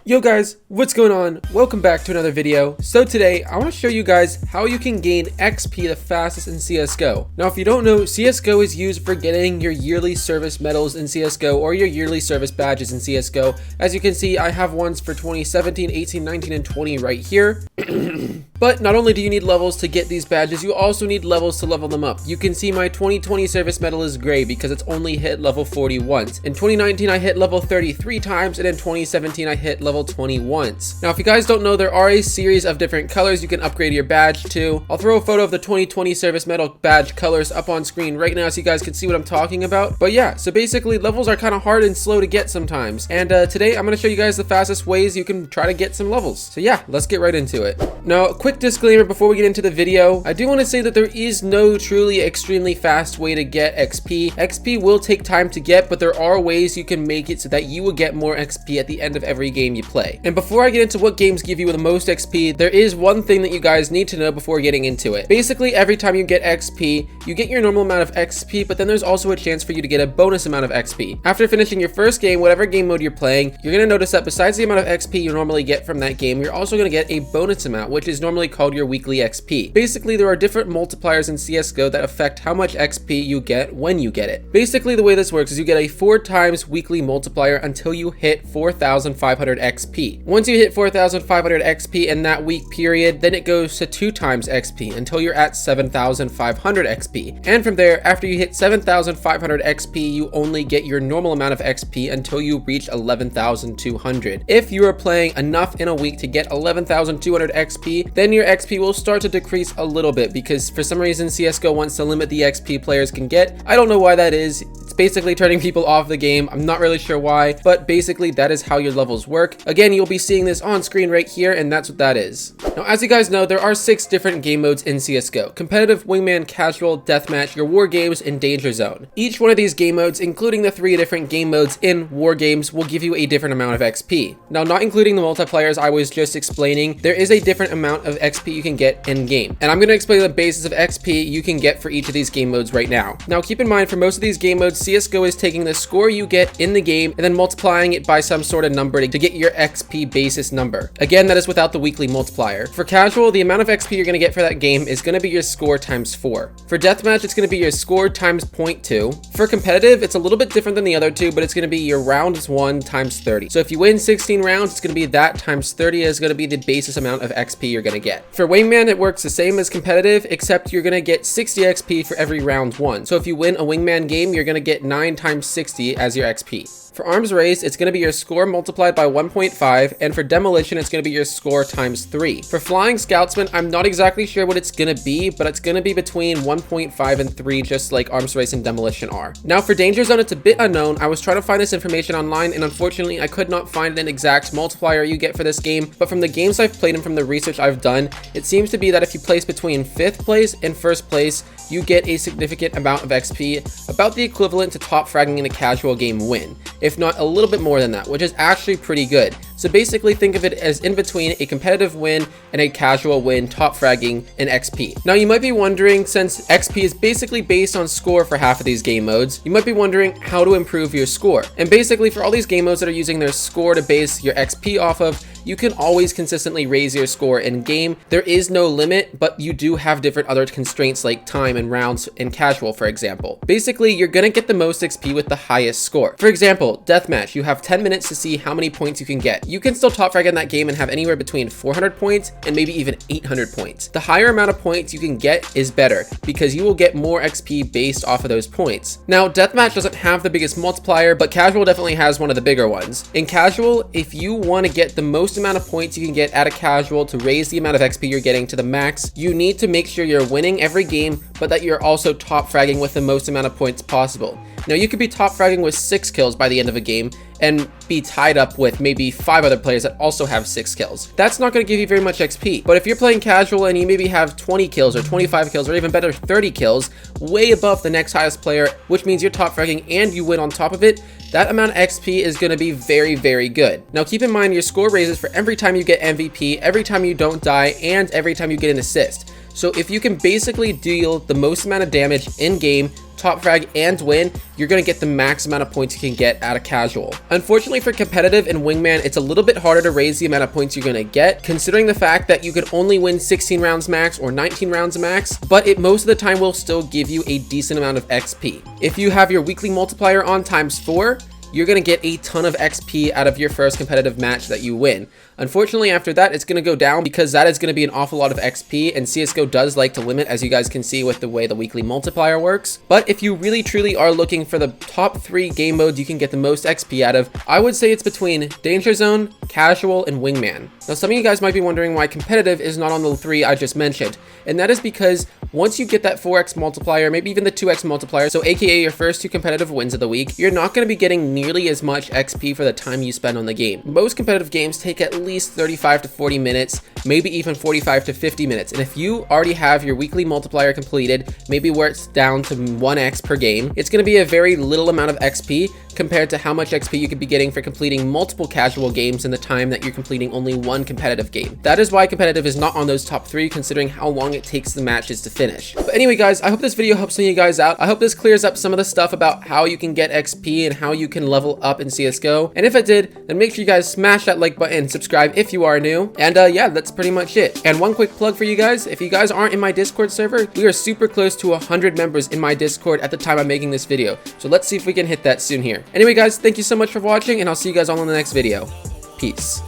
Yo guys, what's going on? Welcome back to another video. So today, I want to show you guys how you can gain XP the fastest in CSGO. Now if you don't know, CSGO is used for getting your yearly service medals in CSGO or your yearly service badges in CSGO. As you can see, I have ones for 2017, 18, 19, and 20 right here. But not only do you need levels to get these badges, you also need levels to level them up. You can see my 2020 service medal is gray because it's only hit level 40 once. In 2019, I hit level 33 times, and in 2017, I hit level 20 once. Now, if you guys don't know, there are a series of different colors you can upgrade your badge to. I'll throw a photo of the 2020 service medal badge colors up on screen right now so you guys can see what I'm talking about. But yeah, so basically levels are kind of hard and slow to get sometimes. And today I'm going to show you guys the fastest ways you can try to get some levels. So yeah, let's get right into it. Now, a quick disclaimer before we get into the video. I do want to say that there is no truly extremely fast way to get XP. XP will take time to get, but there are ways you can make it so that you will get more XP at the end of every game you play. And before I get into what games give you the most XP, there is one thing that you guys need to know before getting into it. Basically, every time you get XP, you get your normal amount of XP, but then there's also a chance for you to get a bonus amount of XP. After finishing your first game, whatever game mode you're playing, you're going to notice that besides the amount of XP you normally get from that game, you're also going to get a bonus amount, which is normally called your weekly XP. Basically, there are different multipliers in CSGO that affect how much XP you get when you get it. Basically, the way this works is you get a 4 times weekly multiplier until you hit 4,500 XP. Once you hit 4,500 XP in that week period, then it goes to 2 times XP until you're at 7,500 XP. And from there, after you hit 7,500 XP, you only get your normal amount of XP until you reach 11,200. If you are playing enough in a week to get 11,200 XP, then your XP will start to decrease a little bit because for some reason CSGO wants to limit the XP players can get. I don't know why that is. It's basically turning people off the game. I'm not really sure why, but basically that is how your levels work. Again, you'll be seeing this on screen right here, and that's what that is. Now, as you guys know, there are 6 different game modes in CSGO: competitive, wingman, casual, deathmatch, your war games, and danger zone. Each one of these game modes, including the 3 different game modes in war games, will give you a different amount of XP. Now, not including the multipliers I was just explaining, there is a different amount of XP you can get in game. And I'm going to explain the basis of XP you can get for each of these game modes right now. Now, keep in mind, for most of these game modes, CSGO is taking the score you get in the game and then multiplying it by some sort of number to get your XP basis number. Again, that is without the weekly multiplier. For casual, the amount of XP you're going to get for that game is going to be your score times 4. For deathmatch, it's going to be your score times 0.2. For competitive, it's a little bit different than the other two, but it's going to be your rounds 1 times 30. So if you win 16 rounds, it's going to be that times 30 is going to be the basis amount of XP you're going to get. For wingman, it works the same as competitive, except you're going to get 60 XP for every round 1. So if you win a wingman game, you're going to get 9 times 60 as your XP. For arms race, it's going to be your score multiplied by 1.5, and for demolition, it's going to be your score times 3. For flying scoutsman, I'm not exactly sure what it's going to be, but it's going to be between 1.5 and 3, just like arms race and demolition are. Now for danger zone, it's a bit unknown. I was trying to find this information online, and unfortunately, I could not find an exact multiplier you get for this game, but from the games I've played and from the research I've done, it seems to be that if you place between 5th place and 1st place, you get a significant amount of XP, about the equivalent to top fragging in a casual game win, if not a little bit more than that, which is actually pretty good. So basically think of it as in between a competitive win and a casual win, top fragging and XP. Now you might be wondering, since XP is basically based on score for half of these game modes, you might be wondering how to improve your score. And basically for all these game modes that are using their score to base your XP off of, you can always consistently raise your score in game. There is no limit, but you do have different other constraints like time and rounds in casual, for example. Basically, you're gonna get the most XP with the highest score. For example, deathmatch, you have 10 minutes to see how many points you can get. You can still top frag in that game and have anywhere between 400 points and maybe even 800 points. The higher amount of points you can get is better because you will get more XP based off of those points. Now, deathmatch doesn't have the biggest multiplier, but casual definitely has one of the bigger ones. In casual, if you want to get the most amount of points you can get at a casual to raise the amount of XP you're getting to the max, you need to make sure you're winning every game, but that you're also top fragging with the most amount of points possible. Now, you could be top fragging with 6 kills by the end of a game and be tied up with maybe 5 other players that also have 6 kills. That's not going to give you very much XP. But if you're playing casual and you maybe have 20 kills or 25 kills or even better 30 kills, way above the next highest player, which means you're top fragging and you win on top of it, that amount of XP is going to be very, very good. Now keep in mind your score raises for every time you get MVP, every time you don't die, and every time you get an assist. So if you can basically deal the most amount of damage in game top frag, and win, you're going to get the max amount of points you can get out of casual. Unfortunately for competitive and wingman, it's a little bit harder to raise the amount of points you're going to get, considering the fact that you could only win 16 rounds max or 19 rounds max, but it most of the time will still give you a decent amount of XP. If you have your weekly multiplier on ×4, you're going to get a ton of XP out of your first competitive match that you win. Unfortunately, after that, it's going to go down because that is going to be an awful lot of XP, and CSGO does like to limit, as you guys can see with the way the weekly multiplier works. But if you really truly are looking for the top 3 game modes you can get the most XP out of, I would say it's between Danger Zone, Casual, and Wingman. Now, some of you guys might be wondering why competitive is not on the 3 I just mentioned, and that is because once you get that 4x multiplier, maybe even the 2x multiplier, so aka your first 2 competitive wins of the week, you're not going to be getting nearly as much XP for the time you spend on the game. Most competitive games take at least 35 to 40 minutes, maybe even 45 to 50 minutes. And if you already have your weekly multiplier completed, maybe where it's down to 1x per game, it's going to be a very little amount of XP compared to how much XP you could be getting for completing multiple casual games in the time that you're completing only 1 competitive game. That is why competitive is not on those top 3, considering how long it takes the matches to finish. But anyway, guys, I hope this video helps some of you guys out. I hope this clears up some of the stuff about how you can get XP and how you can level up in CSGO. And if it did, then make sure you guys smash that like button and subscribe if you are new. And yeah, that's pretty much it. And one quick plug for you guys, if you guys aren't in my Discord server, we are super close to 100 members in my Discord at the time I'm making this video. So let's see if we can hit that soon here. Anyway, guys, thank you so much for watching, and I'll see you guys all in the next video. Peace.